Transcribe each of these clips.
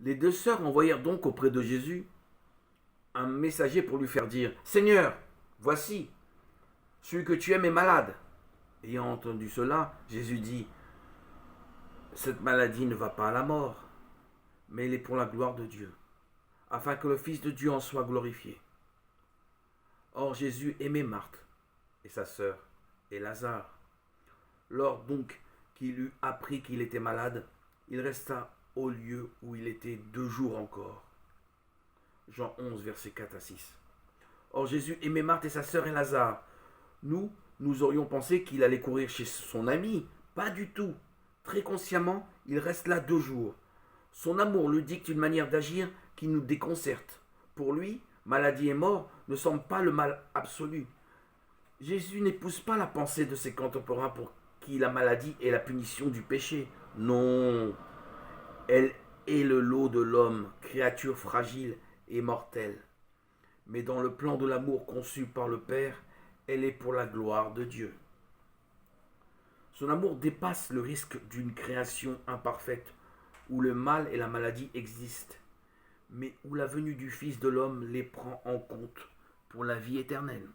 Les deux sœurs envoyèrent donc auprès de Jésus un messager pour lui faire dire: Seigneur, voici, celui que tu aimes est malade. Ayant entendu cela, Jésus dit: Cette maladie ne va pas à la mort, mais elle est pour la gloire de Dieu, afin que le Fils de Dieu en soit glorifié. Or Jésus aimait Marthe et sa sœur et Lazare. Lors donc qu'il eut appris qu'il était malade, il resta au lieu où il était 2 jours encore. Jean 11, versets 4 à 6. Or Jésus aimait Marthe et sa sœur et Lazare. Nous aurions pensé qu'il allait courir chez son ami. Pas du tout. Très consciemment, il reste là 2 jours. Son amour lui dicte une manière d'agir qui nous déconcerte. Pour lui, maladie et mort ne semblent pas le mal absolu. Jésus n'épouse pas la pensée de ses contemporains pour qui la maladie est la punition du péché. Non, elle est le lot de l'homme, créature fragile et mortelle. Mais dans le plan de l'amour conçu par le Père, elle est pour la gloire de Dieu. Son amour dépasse le risque d'une création imparfaite, où le mal et la maladie existent, mais où la venue du Fils de l'homme les prend en compte pour la vie éternelle.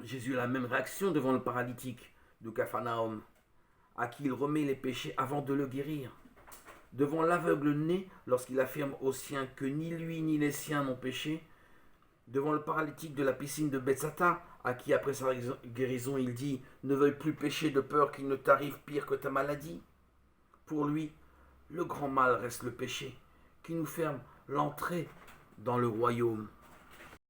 Jésus a la même réaction devant le paralytique de Capharnaüm, à qui il remet les péchés avant de le guérir. Devant l'aveugle né, lorsqu'il affirme aux siens que ni lui ni les siens n'ont péché. Devant le paralytique de la piscine de Bethsaïda, à qui après sa guérison il dit: Ne veuille plus pécher de peur qu'il ne t'arrive pire que ta maladie. Pour lui, le grand mal reste le péché, qui nous ferme l'entrée dans le royaume.